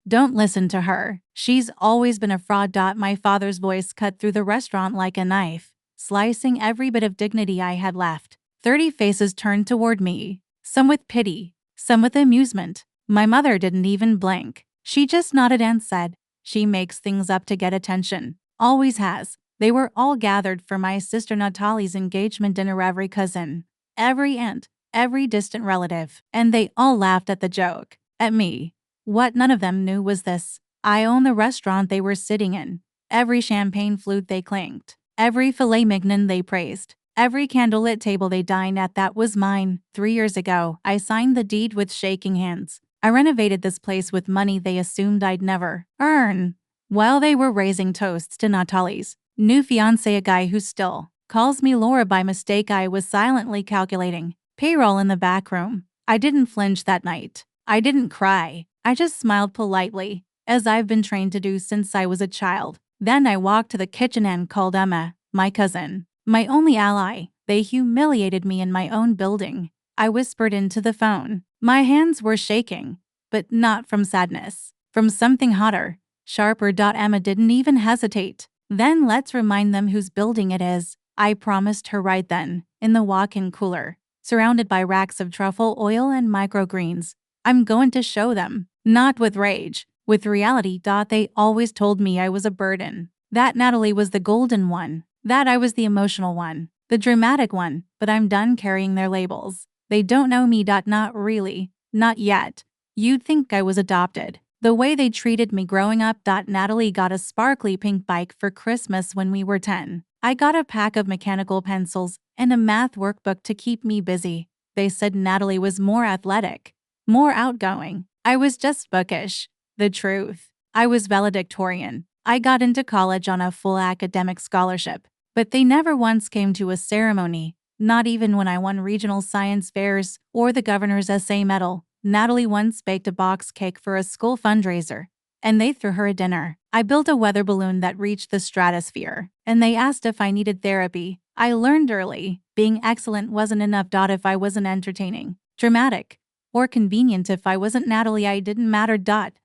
Don't listen to her. She's always been a fraud. My father's voice cut through the restaurant like a knife, slicing every bit of dignity I had left. 30 faces turned toward me, some with pity, some with amusement. My mother didn't even blink. She just nodded and said, "She makes things up to get attention. Always has." They were all gathered for my sister Natalie's engagement dinner. Every cousin, every aunt, every distant relative, and they all laughed at the joke. At me. What none of them knew was this: I own the restaurant they were sitting in. Every champagne flute they clinked, every filet mignon they praised, every candlelit table they dined at, that was mine. 3 years ago, I signed the deed with shaking hands. I renovated this place with money they assumed I'd never earn. While they were raising toasts to Natalie's new fiancé, a guy who still calls me Laura by mistake, I was silently calculating payroll in the back room. I didn't flinch that night. I didn't cry. I just smiled politely, as I've been trained to do since I was a child. Then I walked to the kitchen and called Emma, my cousin, my only ally. They humiliated me in my own building. I whispered into the phone. My hands were shaking, but not from sadness, from something hotter, sharper. Emma didn't even hesitate. "Then let's remind them whose building it is," I promised her right then, in the walk-in cooler, surrounded by racks of truffle oil and microgreens. "I'm going to show them." Not with rage, with reality. They always told me I was a burden, that Natalie was the golden one, that I was the emotional one, the dramatic one, but I'm done carrying their labels. They don't know me. Not really. Not yet. You'd think I was adopted. The way they treated me growing up. Natalie got a sparkly pink bike for Christmas when we were 10. I got a pack of mechanical pencils and a math workbook to keep me busy. They said Natalie was more athletic, more outgoing. I was just bookish. The truth: I was valedictorian. I got into college on a full academic scholarship, but they never once came to a ceremony, not even when I won regional science fairs or the governor's essay medal. Natalie once baked a box cake for a school fundraiser, and they threw her a dinner. I built a weather balloon that reached the stratosphere, and they asked if I needed therapy. I learned early, being excellent wasn't enough. If I wasn't entertaining, dramatic, or convenient, if I wasn't Natalie, I didn't matter.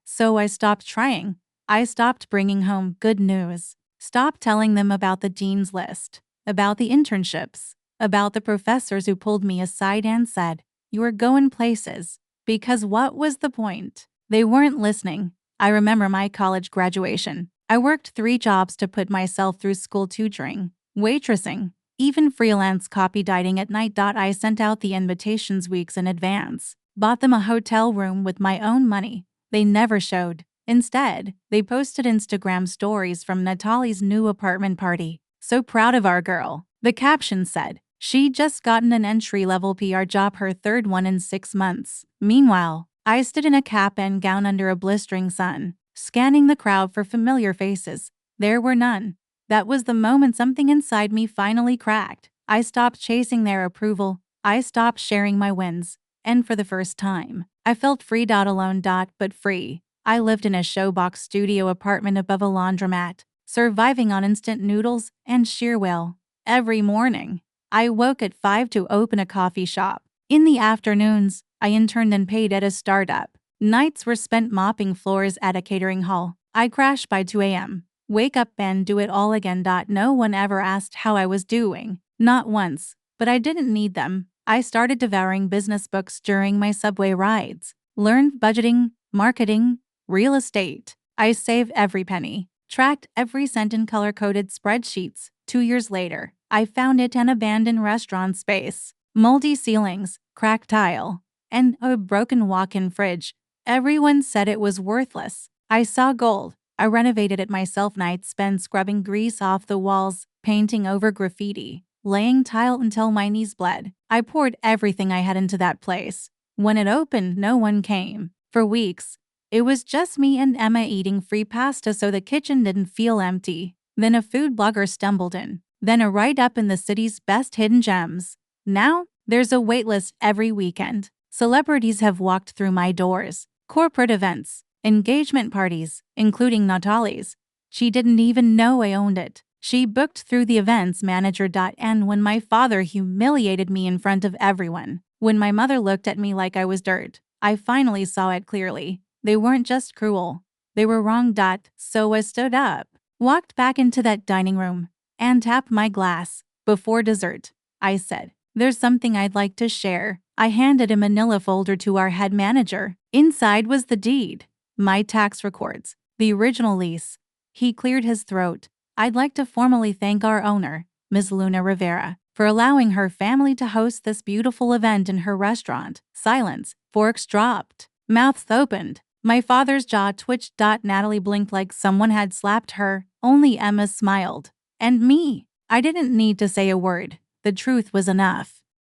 So I stopped trying. I stopped bringing home good news. Stopped telling them about the dean's list, about the internships, about the professors who pulled me aside and said, "You are going places." Because what was the point? They weren't listening. I remember my college graduation. I worked 3 jobs to put myself through school: tutoring, waitressing, even freelance copywriting at night. I sent out the invitations weeks in advance, bought them a hotel room with my own money. They never showed. Instead, they posted Instagram stories from Natalie's new apartment party. "So proud of our girl." The caption said, "She'd just gotten an entry-level PR job, her 3rd one in 6 months. Meanwhile, I stood in a cap and gown under a blistering sun, scanning the crowd for familiar faces. There were none. That was the moment something inside me finally cracked. I stopped chasing their approval. I stopped sharing my wins. And for the first time, I felt free. Alone. But free. I lived in a showbox studio apartment above a laundromat, surviving on instant noodles and sheer will. Every morning, I woke at 5 to open a coffee shop. In the afternoons, I interned and paid at a startup. Nights were spent mopping floors at a catering hall. I crashed by 2 a.m., wake up and do it all again. No one ever asked how I was doing. Not once. But I didn't need them. I started devouring business books during my subway rides. Learned budgeting, marketing, real estate. I saved every penny. Tracked every cent in color-coded spreadsheets. 2 years later, I found it an abandoned restaurant space. Moldy ceilings, cracked tile, and a broken walk-in fridge. Everyone said it was worthless. I saw gold. I renovated it myself. Nights spent scrubbing grease off the walls, painting over graffiti, laying tile until my knees bled. I poured everything I had into that place. When it opened, no one came. For weeks, it was just me and Emma eating free pasta so the kitchen didn't feel empty. Then a food blogger stumbled in. Then a write-up in the city's best hidden gems. Now, there's a waitlist every weekend. Celebrities have walked through my doors. Corporate events, engagement parties, including Natalie's. She didn't even know I owned it. She booked through the events manager. And when my father humiliated me in front of everyone, when my mother looked at me like I was dirt, I finally saw it clearly. They weren't just cruel. They were wrong. So I stood up, walked back into that dining room, and tapped my glass. Before dessert, I said, there's something I'd like to share. I handed a manila folder to our head manager. Inside was the deed, my tax records, the original lease. He cleared his throat. I'd like to formally thank our owner, Ms. Luna Rivera, for allowing her family to host this beautiful event in her restaurant. Silence. Forks dropped. Mouths opened. My father's jaw twitched. Natalie blinked like someone had slapped her. Only Emma smiled. And me. I didn't need to say a word. The truth was enough.